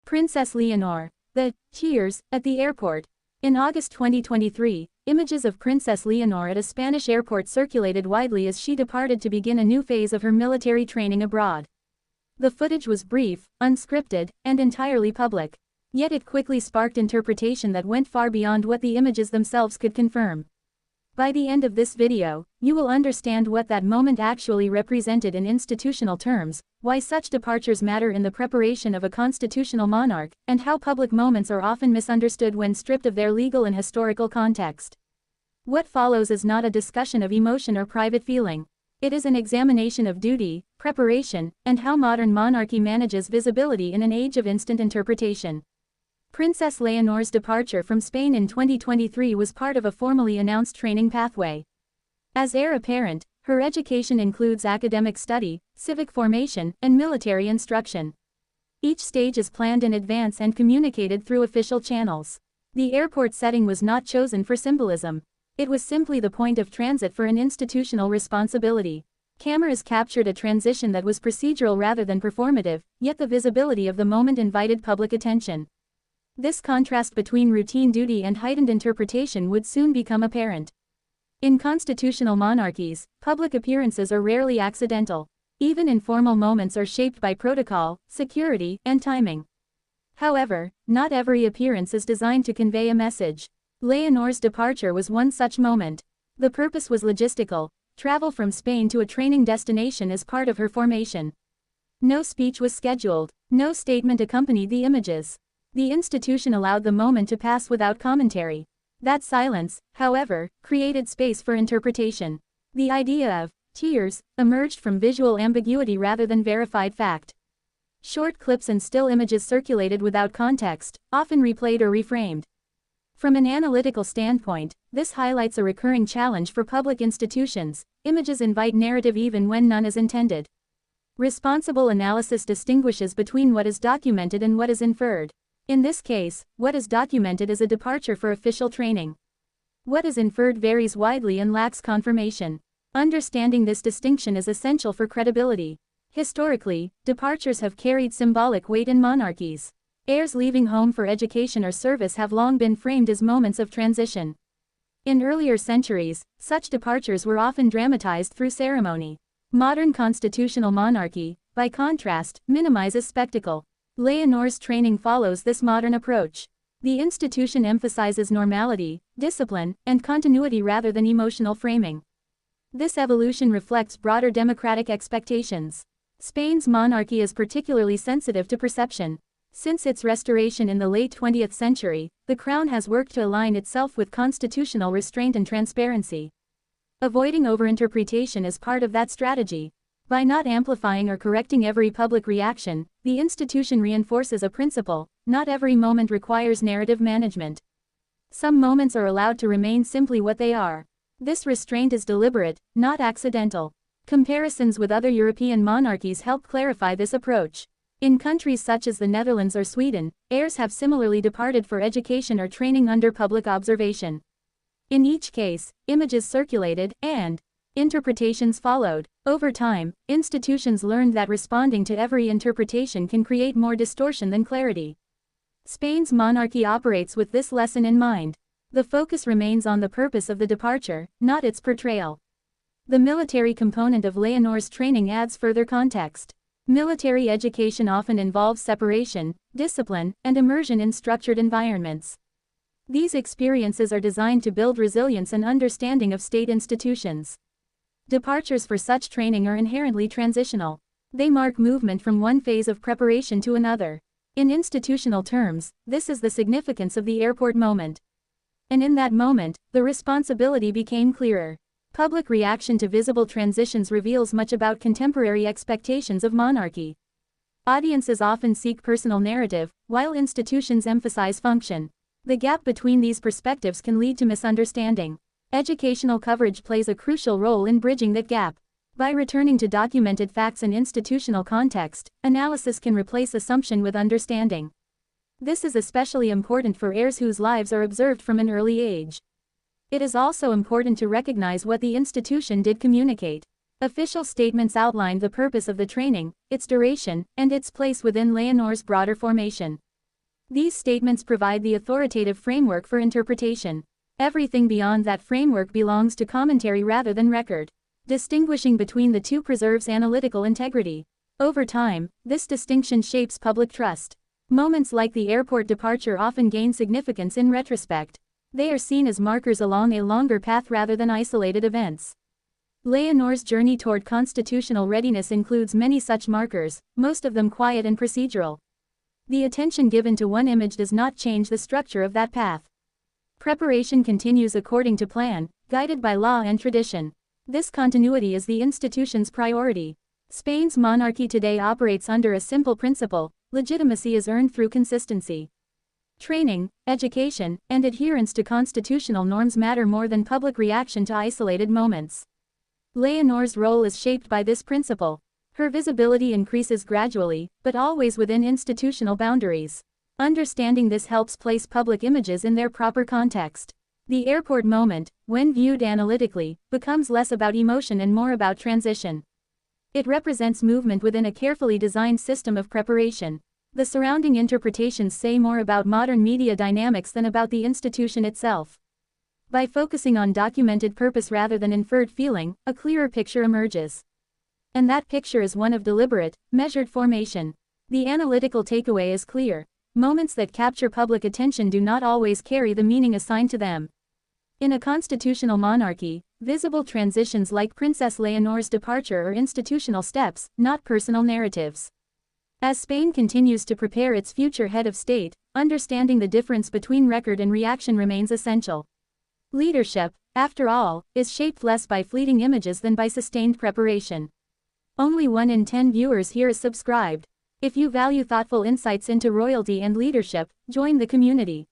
Princess Leonor. The tears at the airport. In August 2023, images of Princess Leonor at a Spanish airport circulated widely as she departed to begin a new phase of her military training abroad. The footage was brief, unscripted, and entirely public. Yet it quickly sparked interpretation that went far beyond what the images themselves could confirm. By the end of this video, you will understand what that moment actually represented in institutional terms, why such departures matter in the preparation of a constitutional monarch, and how public moments are often misunderstood when stripped of their legal and historical context. What follows is not a discussion of emotion or private feeling. It is an examination of duty, preparation, and how modern monarchy manages visibility in an age of instant interpretation. Princess Leonor's departure from Spain in 2023 was part of a formally announced training pathway. As heir apparent, her education includes academic study, civic formation, and military instruction. Each stage is planned in advance and communicated through official channels. The airport setting was not chosen for symbolism. It was simply the point of transit for an institutional responsibility. Cameras captured a transition that was procedural rather than performative, yet the visibility of the moment invited public attention. This contrast between routine duty and heightened interpretation would soon become apparent. In constitutional monarchies, public appearances are rarely accidental. Even informal moments are shaped by protocol, security, and timing. However, not every appearance is designed to convey a message. Leonor's departure was one such moment. The purpose was logistical: travel from Spain to a training destination as part of her formation. No speech was scheduled, no statement accompanied the images. The institution allowed the moment to pass without commentary. That silence, however, created space for interpretation. The idea of tears emerged from visual ambiguity rather than verified fact. Short clips and still images circulated without context, often replayed or reframed. From an analytical standpoint, this highlights a recurring challenge for public institutions: images invite narrative even when none is intended. Responsible analysis distinguishes between what is documented and what is inferred. In this case, what is documented is a departure for official training. What is inferred varies widely and lacks confirmation. Understanding this distinction is essential for credibility. Historically, departures have carried symbolic weight in monarchies. Heirs leaving home for education or service have long been framed as moments of transition. In earlier centuries, such departures were often dramatized through ceremony. Modern constitutional monarchy, by contrast, minimizes spectacle. Leonor's training follows this modern approach. The institution emphasizes normality, discipline, and continuity rather than emotional framing. This evolution reflects broader democratic expectations. Spain's monarchy is particularly sensitive to perception. Since its restoration in the late 20th century, the crown has worked to align itself with constitutional restraint and transparency. Avoiding overinterpretation is part of that strategy. By not amplifying or correcting every public reaction, the institution reinforces a principle: not every moment requires narrative management. Some moments are allowed to remain simply what they are. This restraint is deliberate, not accidental. Comparisons with other European monarchies help clarify this approach. In countries such as the Netherlands or Sweden, heirs have similarly departed for education or training under public observation. In each case, images circulated, and interpretations followed. Over time, institutions learned that responding to every interpretation can create more distortion than clarity. Spain's monarchy operates with this lesson in mind. The focus remains on the purpose of the departure, not its portrayal. The military component of Leonor's training adds further context. Military education often involves separation, discipline, and immersion in structured environments. These experiences are designed to build resilience and understanding of state institutions. Departures for such training are inherently transitional. They mark movement from one phase of preparation to another. In institutional terms, this is the significance of the airport moment. And in that moment, the responsibility became clearer. Public reaction to visible transitions reveals much about contemporary expectations of monarchy. Audiences often seek personal narrative, while institutions emphasize function. The gap between these perspectives can lead to misunderstanding. Educational coverage plays a crucial role in bridging that gap. By returning to documented facts and institutional context, analysis can replace assumption with understanding. This is especially important for heirs whose lives are observed from an early age. It is also important to recognize what the institution did communicate. Official statements outlined the purpose of the training, its duration, and its place within Leonor's broader formation. These statements provide the authoritative framework for interpretation. Everything beyond that framework belongs to commentary rather than record. Distinguishing between the two preserves analytical integrity. Over time, this distinction shapes public trust. Moments like the airport departure often gain significance in retrospect. They are seen as markers along a longer path rather than isolated events. Leonor's journey toward constitutional readiness includes many such markers, most of them quiet and procedural. The attention given to one image does not change the structure of that path. Preparation continues according to plan, guided by law and tradition. This continuity is the institution's priority. Spain's monarchy today operates under a simple principle: legitimacy is earned through consistency. Training, education, and adherence to constitutional norms matter more than public reaction to isolated moments. Leonor's role is shaped by this principle. Her visibility increases gradually, but always within institutional boundaries. Understanding this helps place public images in their proper context. The airport moment, when viewed analytically, becomes less about emotion and more about transition. It represents movement within a carefully designed system of preparation. The surrounding interpretations say more about modern media dynamics than about the institution itself. By focusing on documented purpose rather than inferred feeling, a clearer picture emerges. And that picture is one of deliberate, measured formation. The analytical takeaway is clear. Moments that capture public attention do not always carry the meaning assigned to them. In a constitutional monarchy, visible transitions like Princess Leonor's departure are institutional steps, not personal narratives. As Spain continues to prepare its future head of state, understanding the difference between record and reaction remains essential. Leadership, after all, is shaped less by fleeting images than by sustained preparation. Only 1 in 10 viewers here is subscribed. If you value thoughtful insights into royalty and leadership, join the community.